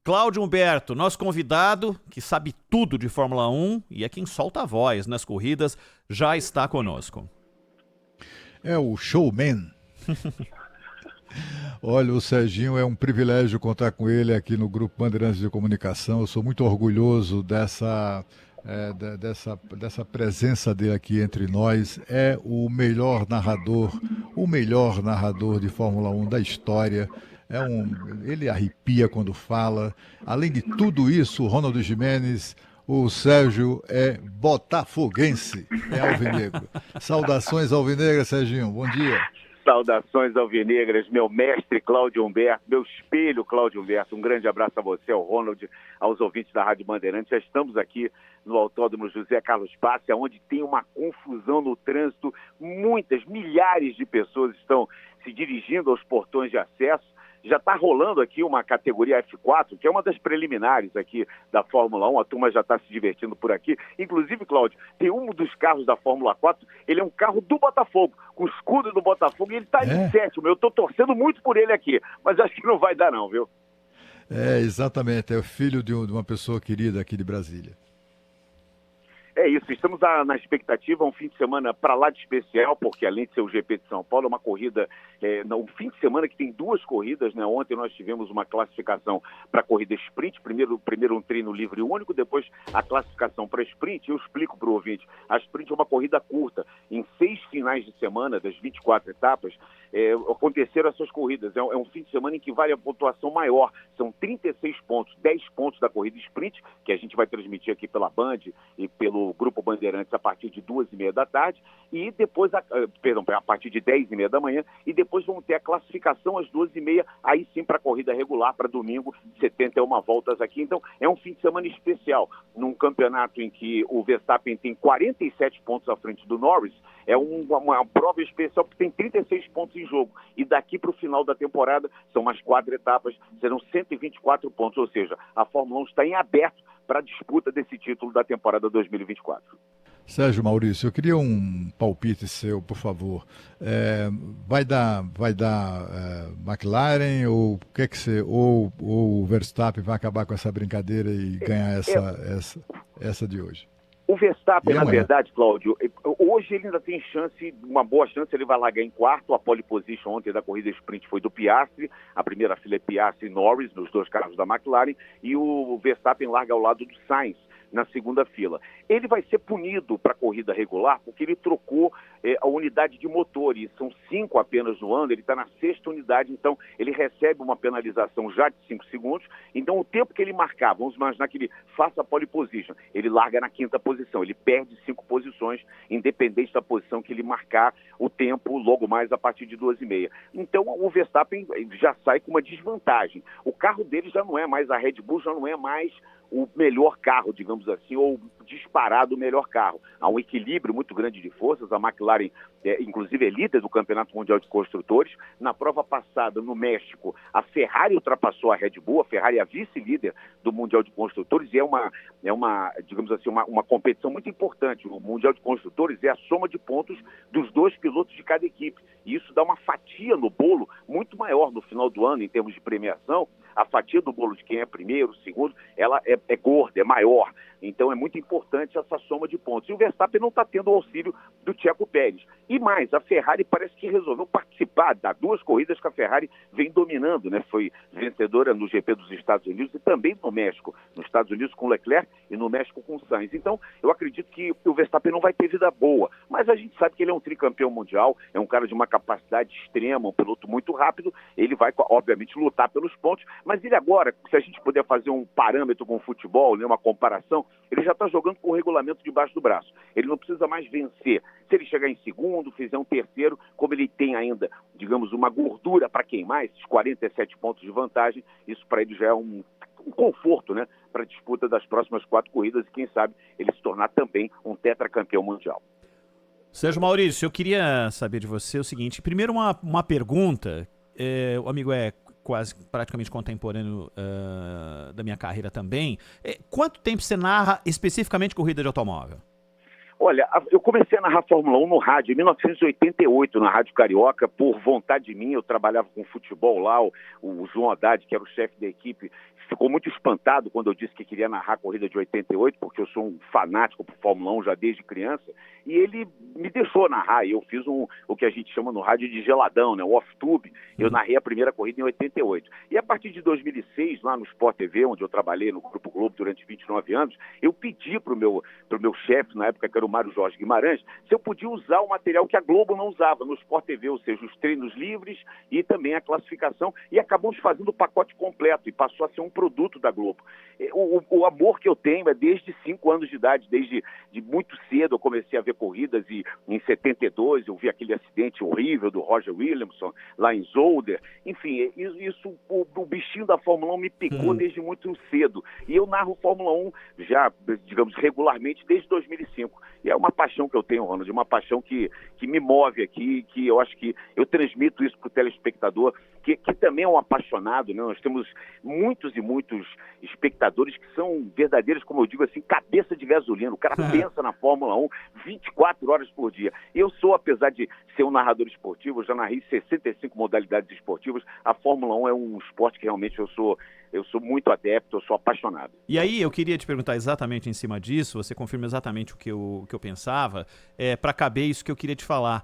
Cláudio Humberto, nosso convidado, que sabe tudo de Fórmula 1 e é quem solta a voz nas corridas, já está conosco. É o showman. Olha, o Serginho, é um privilégio contar com ele aqui no Grupo Bandeirantes de Comunicação. Eu sou muito orgulhoso dessa presença dele aqui entre nós. É o melhor narrador de Fórmula 1 da história. Ele arrepia quando fala. Além de tudo isso, o Ronald Gimenez, o Sérgio é botafoguense, é alvinegro. Saudações alvinegras, Serginho, bom dia. Saudações alvinegras, meu mestre Cláudio Humberto, meu espelho Cláudio Humberto. Um grande abraço a você, ao Ronald, aos ouvintes da Rádio Bandeirantes. Já estamos aqui no Autódromo José Carlos Passe, onde tem uma confusão no trânsito. Milhares de pessoas estão se dirigindo aos portões de acesso. Já está rolando aqui uma categoria F4, que é uma das preliminares aqui da Fórmula 1, a turma já está se divertindo por aqui. Inclusive, Cláudio, tem um dos carros da Fórmula 4, ele é um carro do Botafogo, com o escudo do Botafogo, e ele está em sétimo. Eu estou torcendo muito por ele aqui, mas acho que não vai dar não, viu? É, exatamente, é o filho de uma pessoa querida aqui de Brasília. É isso, estamos na expectativa, um fim de semana para lá de especial, porque além de ser o GP de São Paulo, é uma corrida, um fim de semana que tem duas corridas, né? Ontem nós tivemos uma classificação para a corrida sprint, primeiro um treino livre único, depois a classificação para sprint. Eu explico para o ouvinte, a sprint é uma corrida curta, em 6 finais de semana, das 24 etapas, aconteceram essas corridas, é um fim de semana em que vale a pontuação maior, são 36 pontos, 10 pontos da corrida sprint, que a gente vai transmitir aqui pela Band e pelo Grupo Bandeirantes a partir de 2h30 da tarde, e depois, a partir de 10h30 da manhã, e depois vamos ter a classificação às 12h30, aí sim para a corrida regular, para domingo, 71 voltas aqui. Então, é um fim de semana especial, num campeonato em que o Verstappen tem 47 pontos à frente do Norris. É uma prova especial porque tem 36 pontos em jogo, e daqui para o final da temporada, são mais 4 etapas, serão 124 pontos, ou seja, a Fórmula 1 está em aberto para a disputa desse título da temporada 2024. Sérgio Maurício, eu queria um palpite seu, por favor. Vai dar McLaren ou o Verstappen vai acabar com essa brincadeira e ganhar essa de hoje? O Verstappen, na verdade, Cláudio, hoje ele ainda tem uma boa chance, ele vai largar em quarto. A pole position ontem da corrida sprint foi do Piastri, a primeira fila é Piastri e Norris, nos dois carros da McLaren, e o Verstappen larga ao lado do Sainz na segunda fila. Ele vai ser punido para a corrida regular porque ele trocou a unidade de motor, e são 5 apenas no ano, ele está na 6ª unidade, então ele recebe uma penalização já de 5 segundos, então o tempo que ele marcar, vamos imaginar que ele faça a pole position, ele larga na 5ª posição, ele perde 5 posições, independente da posição que ele marcar o tempo logo mais a partir de 2h30. Então o Verstappen já sai com uma desvantagem. O carro dele já não é mais, a Red Bull já não é mais o melhor carro, digamos assim, ou disparado o melhor carro. Há um equilíbrio muito grande de forças. A McLaren, inclusive, é líder do Campeonato Mundial de Construtores. Na prova passada, no México, a Ferrari ultrapassou a Red Bull. A Ferrari é a vice-líder do Mundial de Construtores e é uma digamos assim, uma competição muito importante. O Mundial de Construtores é a soma de pontos dos 2 pilotos de cada equipe. E isso dá uma fatia no bolo muito maior no final do ano, em termos de premiação. A fatia do bolo de quem é primeiro, segundo, ela é gorda, é maior. Então é muito importante essa soma de pontos. E o Verstappen não está tendo o auxílio do Checo Pérez. E mais, a Ferrari parece que resolveu participar das 2 corridas que a Ferrari vem dominando, né? Foi vencedora no GP dos Estados Unidos e também no México. Nos Estados Unidos com Leclerc e no México com Sainz. Então eu acredito que o Verstappen não vai ter vida boa. Mas a gente sabe que ele é um tricampeão mundial, é um cara de uma capacidade extrema, um piloto muito rápido. Ele vai, obviamente, lutar pelos pontos. Mas ele agora, se a gente puder fazer um parâmetro com o futebol, né, uma comparação, ele já está jogando com o regulamento debaixo do braço. Ele não precisa mais vencer. Se ele chegar em segundo, fizer um terceiro, como ele tem ainda, digamos, uma gordura para queimar, esses 47 pontos de vantagem, isso para ele já é um conforto, né, para a disputa das próximas 4 corridas e, quem sabe, ele se tornar também um tetracampeão mundial. Sérgio Maurício, eu queria saber de você o seguinte. Primeiro, uma pergunta. O amigo é quase praticamente contemporâneo da minha carreira também. Quanto tempo você narra especificamente corrida de automóvel? Olha, eu comecei a narrar Fórmula 1 no rádio em 1988, na Rádio Carioca, por vontade minha. Eu trabalhava com futebol lá, o João Haddad, que era o chefe da equipe, ficou muito espantado quando eu disse que queria narrar a corrida de 88, porque eu sou um fanático por Fórmula 1 já desde criança, e ele me deixou narrar, e eu fiz o que a gente chama no rádio de geladão, né, o off-tube. Eu narrei a primeira corrida em 88. E a partir de 2006, lá no Sport TV, onde eu trabalhei no Grupo Globo durante 29 anos, eu pedi para o meu chefe, na época que era o Mário Jorge Guimarães, se eu podia usar o material que a Globo não usava no Sport TV, ou seja, os treinos livres e também a classificação, e acabamos fazendo o pacote completo, e passou a ser um produto da Globo. O amor que eu tenho é desde 5 anos de idade, desde muito cedo eu comecei a ver corridas, e em 72 eu vi aquele acidente horrível do Roger Williamson, lá em Zolder. Enfim, o bichinho da Fórmula 1 me picou desde muito cedo, e eu narro Fórmula 1 já, digamos, regularmente desde 2005. E é uma paixão que eu tenho, Ronald, uma paixão que me move aqui, que eu acho que eu transmito isso para o telespectador, que também é um apaixonado, né? Nós temos muitos e muitos espectadores que são verdadeiros, como eu digo assim, cabeça de gasolina. O cara pensa na Fórmula 1 24 horas por dia. Eu sou, apesar de ser um narrador esportivo, eu já narrei 65 modalidades esportivas. A Fórmula 1 é um esporte que realmente eu sou muito adepto, eu sou apaixonado. E aí eu queria te perguntar exatamente em cima disso, você confirma exatamente o que eu pensava, para caber isso que eu queria te falar.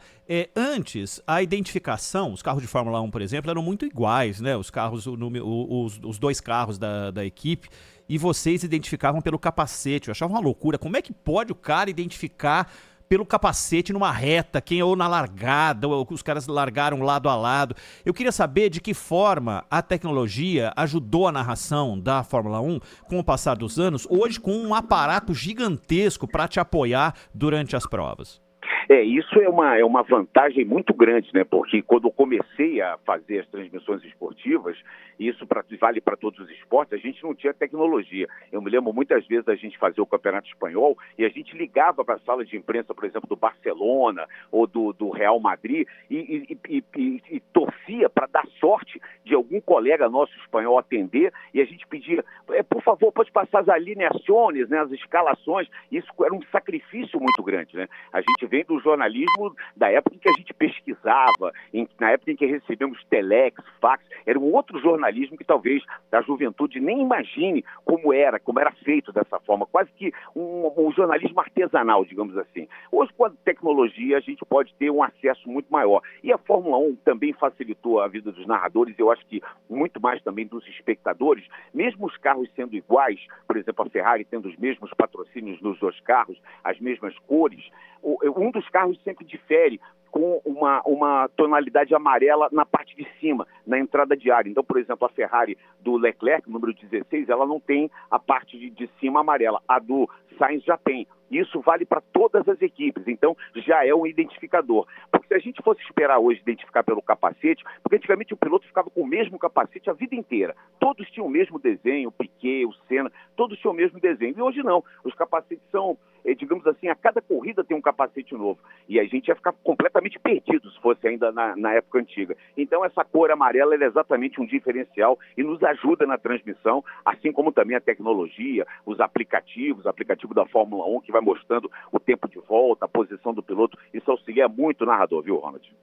Antes, a identificação, os carros de Fórmula 1, por exemplo, eram muito iguais, né? Os carros, os dois carros da equipe, e vocês identificavam pelo capacete. Eu achava uma loucura. Como é que pode o cara identificar pelo capacete numa reta, ou na largada, ou os caras largaram lado a lado? Eu queria saber de que forma a tecnologia ajudou a narração da Fórmula 1 com o passar dos anos, hoje com um aparato gigantesco para te apoiar durante as provas. Isso é uma vantagem muito grande, né? Porque quando eu comecei a fazer as transmissões esportivas, isso vale para todos os esportes, a gente não tinha tecnologia. Eu me lembro muitas vezes a gente fazer o Campeonato Espanhol e a gente ligava para a sala de imprensa, por exemplo, do Barcelona ou do Real Madrid e torcia para dar sorte de algum colega nosso espanhol atender, e a gente pedia, por favor, pode passar as alineações, né, as escalações. Isso era um sacrifício muito grande, né? A gente vem do jornalismo da época em que a gente pesquisava, na época em que recebemos telex, fax. Era um outro jornalismo que talvez a juventude nem imagine como era feito dessa forma, quase que um jornalismo artesanal, digamos assim. Hoje, com a tecnologia, a gente pode ter um acesso muito maior. E a Fórmula 1 também facilitou a vida dos narradores, eu acho que muito mais também dos espectadores, mesmo os carros sendo iguais, por exemplo, a Ferrari tendo os mesmos patrocínios nos dois carros, as mesmas cores, um dos carros sempre difere com uma tonalidade amarela na parte de cima, na entrada de ar. Então, por exemplo, a Ferrari do Leclerc, número 16, ela não tem a parte de cima amarela. A do Sainz já tem. Isso vale para todas as equipes, então já é um identificador. Porque se a gente fosse esperar hoje identificar pelo capacete, porque antigamente o piloto ficava com o mesmo capacete a vida inteira. Todos tinham o mesmo desenho, o Piquet, o Senna, todos tinham o mesmo desenho. E hoje não, os capacetes são, digamos assim, a cada corrida tem um capacete novo. E a gente ia ficar completamente perdido se fosse ainda na época antiga. Então essa cor amarela é exatamente um diferencial e nos ajuda na transmissão, assim como também a tecnologia, os aplicativos, o aplicativo da Fórmula 1 que vai mostrando o tempo de volta, a posição do piloto. Isso auxilia muito o narrador, viu, Ronald?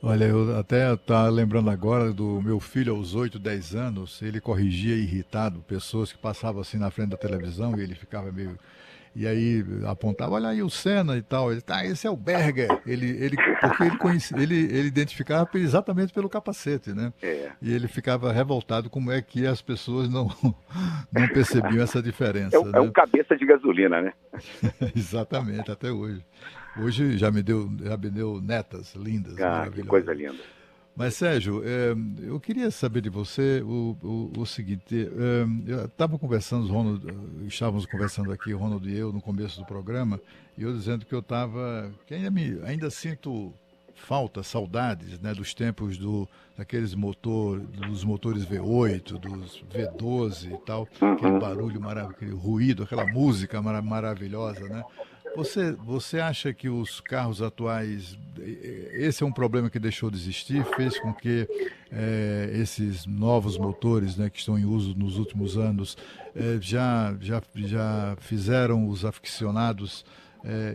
Olha, eu até estava lembrando agora do meu filho aos 8, 10 anos, ele corrigia irritado pessoas que passavam assim na frente da televisão e ele ficava meio... E aí apontava, olha aí o Senna e tal. Ele, esse é o Berger. Porque ele conhecia, ele identificava exatamente pelo capacete, né? E ele ficava revoltado como é que as pessoas não percebiam essa diferença. É um cabeça de gasolina, né? Exatamente, até hoje. Hoje já me deu netas lindas, maravilhosas. Que coisa linda. Mas, Sérgio, eu queria saber de você o seguinte, eu estava conversando, estávamos conversando aqui, o Ronald e eu, no começo do programa, e eu dizendo que que ainda sinto saudades, né, dos tempos dos motores V8, dos V12 e tal, aquele barulho maravilhoso, aquele ruído, aquela música maravilhosa, né? Você acha que os carros atuais, esse é um problema que deixou de existir, fez com que esses novos motores, né, que estão em uso nos últimos anos, já fizeram os aficionados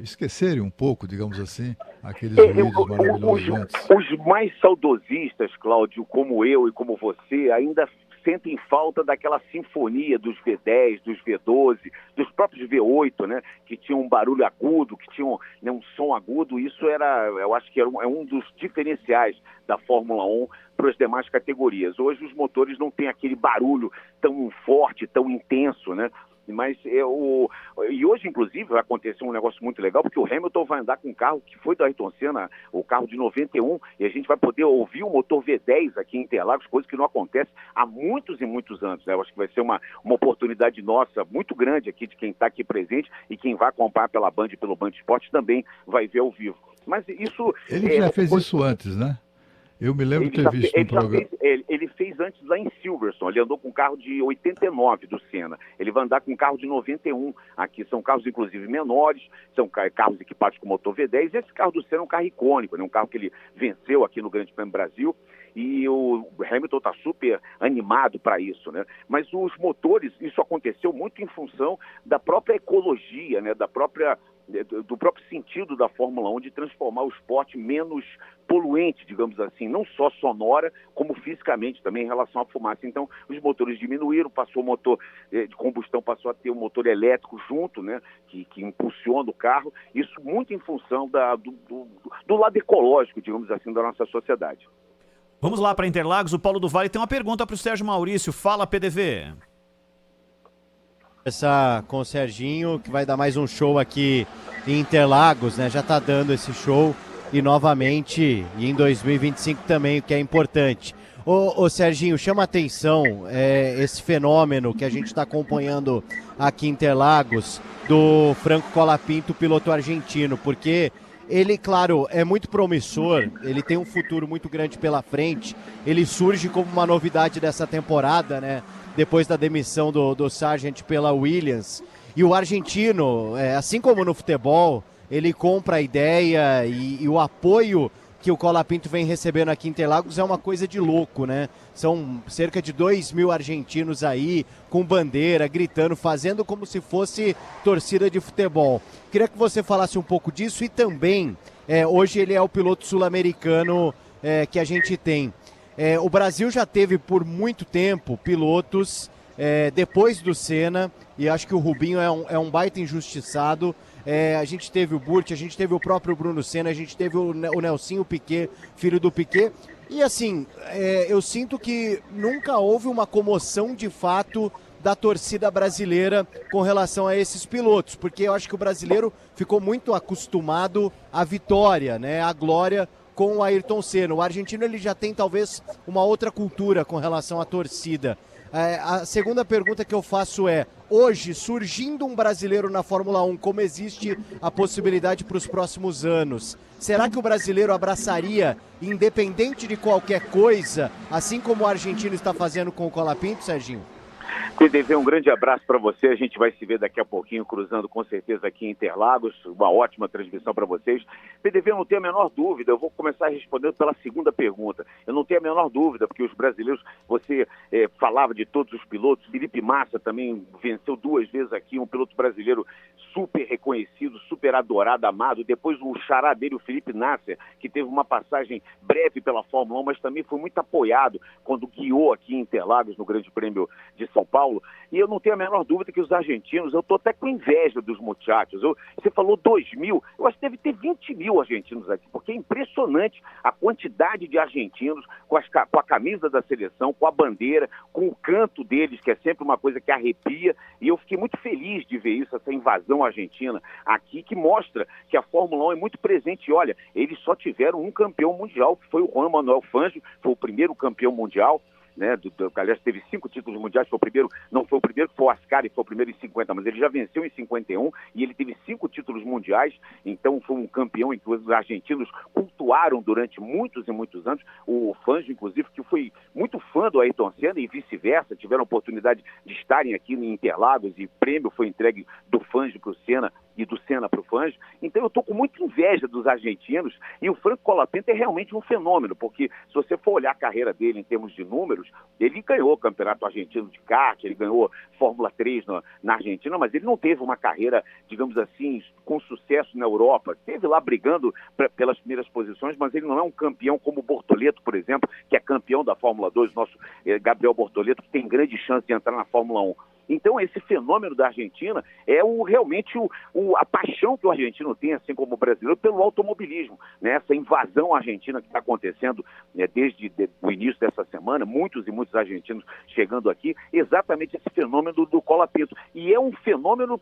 esquecerem um pouco, digamos assim, aqueles vídeos maravilhosos antes. Os mais saudosistas, Cláudio, como eu e como você, ainda sentem falta daquela sinfonia dos V10, dos V12, dos próprios V8, né, que tinham um barulho agudo, que tinham, né, um som agudo. Isso eu acho que é um dos diferenciais da Fórmula 1 para as demais categorias. Hoje os motores não têm aquele barulho tão forte, tão intenso, né? Mas e hoje, inclusive, vai acontecer um negócio muito legal, porque o Hamilton vai andar com um carro que foi do Ayrton Senna, o carro de 91, e a gente vai poder ouvir o motor V10 aqui em Interlagos, coisa que não acontece há muitos e muitos anos, né? Eu acho que vai ser uma oportunidade nossa muito grande aqui, de quem está aqui presente, e quem vai acompanhar pela Band e pelo Band Esportes também vai ver ao vivo. Mas isso... Ele já fez isso antes, né? Eu me lembro de ter visto no programa. Ele fez antes lá em Silverstone. Ele andou com um carro de 89 do Senna. Ele vai andar com um carro de 91 aqui. São carros, inclusive, menores. São carros equipados com motor V10. Esse carro do Senna é um carro icônico, né? Um carro que ele venceu aqui no Grande Prêmio Brasil. E o Hamilton está super animado para isso, né? Mas os motores, isso aconteceu muito em função da própria ecologia, né? Do próprio sentido da Fórmula 1 de transformar o esporte menos poluente, digamos assim, não só sonora, como fisicamente também em relação à fumaça. Então, os motores diminuíram, passou o motor de combustão, passou a ter um motor elétrico junto, né, que impulsiona o carro, isso muito em função do lado ecológico, digamos assim, da nossa sociedade. Vamos lá para Interlagos, o Paulo do Vale tem uma pergunta para o Sérgio Maurício. Fala, PDV. Com o Serginho, que vai dar mais um show aqui em Interlagos, né? Já está dando esse show e novamente, e em 2025 também, o que é importante. Ô Serginho, chama a atenção esse fenômeno que a gente está acompanhando aqui em Interlagos do Franco Colapinto, piloto argentino, porque ele, claro, é muito promissor, ele tem um futuro muito grande pela frente, ele surge como uma novidade dessa temporada, né? Depois da demissão do Sargent pela Williams. E o argentino, assim como no futebol, ele compra a ideia e o apoio que o Colapinto vem recebendo aqui em Interlagos é uma coisa de louco, né? São cerca de 2.000 argentinos aí, com bandeira, gritando, fazendo como se fosse torcida de futebol. Queria que você falasse um pouco disso e também, hoje ele é o piloto sul-americano que a gente tem. O Brasil já teve por muito tempo pilotos depois do Senna, e acho que o Rubinho é um baita injustiçado. A gente teve o Burt, a gente teve o próprio Bruno Senna, a gente teve o Nelsinho Piquet, filho do Piquet. E assim, eu sinto que nunca houve uma comoção de fato da torcida brasileira com relação a esses pilotos, porque eu acho que o brasileiro ficou muito acostumado à vitória, né, à glória com o Ayrton Senna. O argentino ele já tem talvez uma outra cultura com relação à torcida. A segunda pergunta que eu faço hoje, surgindo um brasileiro na Fórmula 1, como existe a possibilidade para os próximos anos, será que o brasileiro abraçaria, independente de qualquer coisa, assim como o argentino está fazendo com o Colapinto, Serginho? PDV, um grande abraço para você. A gente vai se ver daqui a pouquinho, cruzando com certeza aqui em Interlagos. Uma ótima transmissão para vocês. PDV, eu não tenho a menor dúvida. Eu vou começar respondendo pela segunda pergunta. Eu não tenho a menor dúvida, porque os brasileiros, você falava de todos os pilotos. Felipe Massa também venceu 2 vezes aqui, um piloto brasileiro super reconhecido, super adorado, amado. Depois o xará dele, o Felipe Nasser, que teve uma passagem breve pela Fórmula 1, mas também foi muito apoiado quando guiou aqui em Interlagos, no Grande Prêmio de São Paulo. E eu não tenho a menor dúvida que os argentinos, eu estou até com inveja dos muchachos. Você falou 2.000, eu acho que deve ter 20.000 argentinos aqui, porque é impressionante a quantidade de argentinos com a camisa da seleção, com a bandeira, com o canto deles, que é sempre uma coisa que arrepia. E eu fiquei muito feliz de ver isso, essa invasão argentina aqui, que mostra que a Fórmula 1 é muito presente. E olha, eles só tiveram um campeão mundial, que foi o Juan Manuel Fangio, foi o primeiro campeão mundial, né? Aliás, teve 5 títulos mundiais, não foi o primeiro, foi o Ascari, foi o primeiro em 50, mas ele já venceu em 51 e ele teve 5 títulos mundiais, então foi um campeão em que os argentinos cultuaram durante muitos e muitos anos. O Fangio, inclusive, que foi muito fã do Ayrton Senna e vice-versa, tiveram a oportunidade de estarem aqui em Interlagos e prêmio foi entregue do Fangio para o Senna e do Senna para o Fangio. Então eu estou com muita inveja dos argentinos, e o Franco Colapinto é realmente um fenômeno, porque se você for olhar a carreira dele em termos de números, brasileiros. Ele ganhou o Campeonato Argentino de kart, ele ganhou Fórmula 3 na Argentina, mas ele não teve uma carreira, digamos assim, com sucesso na Europa. Esteve lá brigando pelas primeiras posições, mas ele não é um campeão como o Bortoleto, por exemplo, que é campeão da Fórmula 2, o nosso Gabriel Bortoleto, que tem grande chance de entrar na Fórmula 1. Então, esse fenômeno da Argentina é realmente a paixão que o argentino tem, assim como o brasileiro, pelo automobilismo, né? Essa invasão argentina que está acontecendo, né, desde o início dessa semana, muitos e muitos argentinos chegando aqui, exatamente esse fenômeno do Colapinto. E é um fenômeno,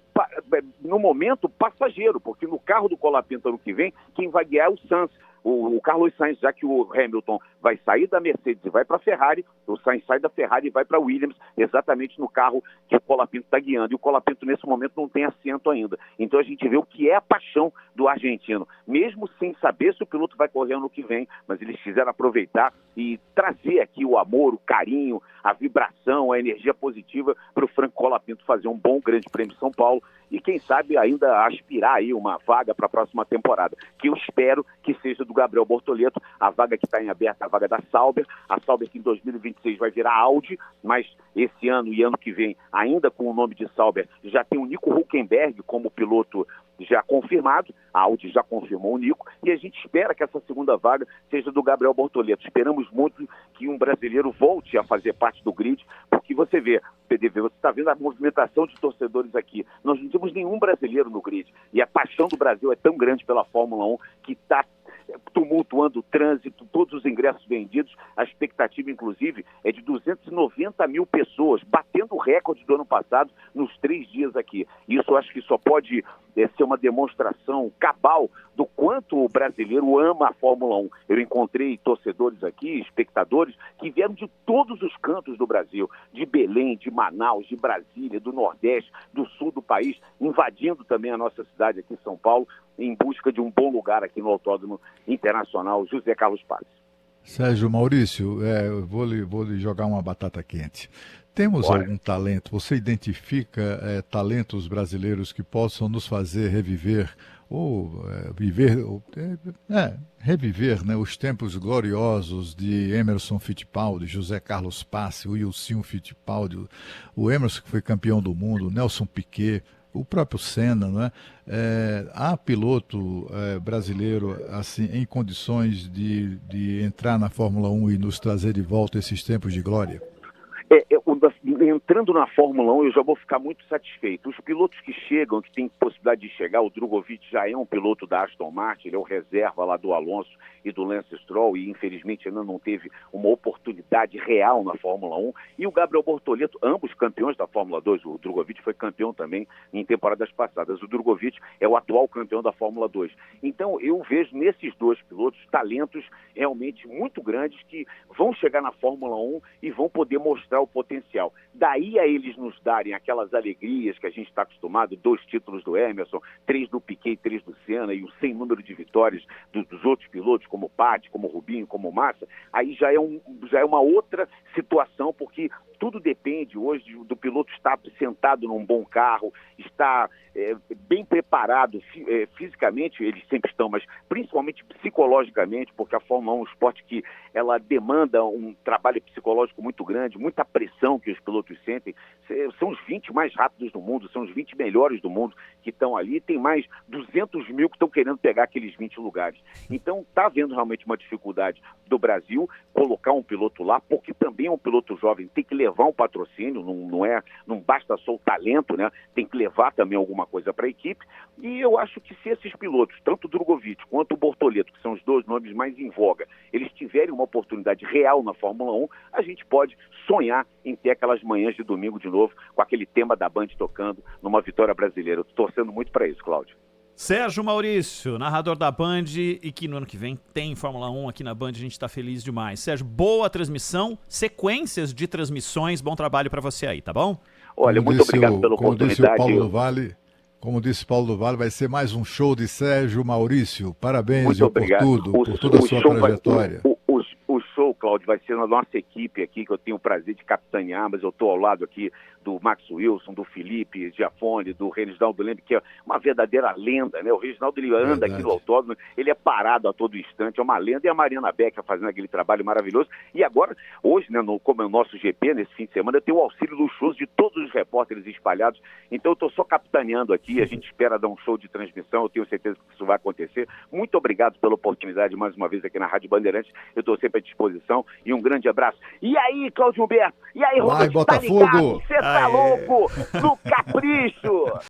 no momento, passageiro, porque no carro do Colapinto ano que vem, quem vai guiar é o Sainz. O Carlos Sainz, já que o Hamilton vai sair da Mercedes e vai para a Ferrari, o Sainz sai da Ferrari e vai para a Williams, exatamente no carro que o Colapinto está guiando. E o Colapinto, nesse momento, não tem assento ainda. Então a gente vê o que é a paixão do argentino. Mesmo sem saber se o piloto vai correr ano que vem, mas eles quiseram aproveitar e trazer aqui o amor, o carinho, a vibração, a energia positiva para o Franco Colapinto fazer um bom Grande Prêmio de São Paulo e, quem sabe, ainda aspirar aí uma vaga para a próxima temporada, que eu espero que seja do Gabriel Bortoleto, a vaga que está em aberta, a vaga da Sauber, a Sauber que em 2026 vai virar Audi, mas esse ano e ano que vem, ainda com o nome de Sauber, já tem o Nico Hülkenberg como piloto já confirmado, a Audi já confirmou o Nico, e a gente espera que essa segunda vaga seja do Gabriel Bortoleto. Esperamos muito que um brasileiro volte a fazer parte do grid, porque você vê, PDV, você está vendo a movimentação de torcedores aqui. Nós não temos nenhum brasileiro no grid, e a paixão do Brasil é tão grande pela Fórmula 1 que está tumultuando o trânsito, todos os ingressos vendidos, a expectativa, inclusive, é de 290 mil pessoas, batendo o recorde do ano passado nos 3 dias aqui. Isso eu acho que só pode ser uma demonstração cabal do quanto o brasileiro ama a Fórmula 1. Eu encontrei torcedores aqui, espectadores, que vieram de todos os cantos do Brasil, de Belém, de Manaus, de Brasília, do Nordeste, do Sul do país, invadindo também a nossa cidade aqui em São Paulo, em busca de um bom lugar aqui no Autódromo Internacional José Carlos Paz. Sérgio Maurício, eu vou lhe jogar uma batata quente. Temos algum talento? Você identifica talentos brasileiros que possam nos fazer reviver reviver, né, os tempos gloriosos de Emerson Fittipaldi, José Carlos Passe, o Wilson Fittipaldi, o Emerson que foi campeão do mundo, Nelson Piquet, o próprio Senna, né? Há piloto brasileiro assim em condições de entrar na Fórmula 1 e nos trazer de volta esses tempos de glória? Entrando na Fórmula 1, eu já vou ficar muito satisfeito. Os pilotos que chegam, que têm possibilidade de chegar, o Drogovic já é um piloto da Aston Martin, ele é o reserva lá do Alonso e do Lance Stroll, e infelizmente ainda não teve uma oportunidade real na Fórmula 1. E o Gabriel Bortoleto, ambos campeões da Fórmula 2, o Drogovic foi campeão também em temporadas passadas. O Drogovic é o atual campeão da Fórmula 2. Então eu vejo nesses dois pilotos talentos realmente muito grandes que vão chegar na Fórmula 1 e vão poder mostrar o potencial. Daí a eles nos darem aquelas alegrias que a gente está acostumado, 2 títulos do Emerson, 3 do Piquet, 3 do Senna e um sem número de vitórias dos outros pilotos, como o Patti, como o Rubinho, como o Massa, aí já é uma outra situação, porque tudo depende hoje do piloto estar sentado num bom carro, estar bem preparado fisicamente, eles sempre estão, mas principalmente psicologicamente, porque a Fórmula 1 é um esporte que ela demanda um trabalho psicológico muito grande, muita pressão que os pilotos sentem. São os 20 mais rápidos do mundo, são os 20 melhores do mundo que estão ali, tem mais 200 mil que estão querendo pegar aqueles 20 lugares. Então está havendo realmente uma dificuldade do Brasil colocar um piloto lá, porque também é um piloto jovem, tem que levar um patrocínio, não basta só o talento, né? Tem que levar também alguma coisa para a equipe, e eu acho que se esses pilotos, tanto o Drogovic quanto o Bortoleto, que são os 2 nomes mais em voga, eles tiverem uma oportunidade real na Fórmula 1, a gente pode sonhar em ter aquelas manhãs de domingo de novo, com aquele tema da Band tocando numa vitória brasileira. Eu tô torcendo muito para isso, Cláudio. Sérgio Maurício, narrador da Band, e que no ano que vem tem Fórmula 1 aqui na Band, a gente está feliz demais. Sérgio, boa transmissão, sequências de transmissões, bom trabalho para você aí, tá bom? Olha, muito obrigado pela oportunidade. Como disse Paulo do Vale, vai ser mais um show de Sérgio Maurício. Parabéns muito obrigado por tudo, por toda a sua trajetória. O show, Cláudio, vai ser na nossa equipe aqui, que eu tenho o prazer de capitanear, mas eu estou ao lado aqui do Max Wilson, do Felipe Giafone, do Reginaldo Leme, que é uma verdadeira lenda, né? O Reginaldo, ele anda aqui no autódromo, ele é parado a todo instante, é uma lenda, e a Mariana Becker fazendo aquele trabalho maravilhoso. E agora, hoje, né, como é o nosso GP, nesse fim de semana, eu tenho o auxílio luxuoso de todos os repórteres espalhados, então eu estou só capitaneando aqui, a gente espera dar um show de transmissão, eu tenho certeza que isso vai acontecer. Muito obrigado pela oportunidade, mais uma vez, aqui na Rádio Bandeirantes, eu estou sempre à disposição, e um grande abraço. E aí, Cláudio Humberto? E aí, Robert, Botafogo! Você tá louco? No Capricho!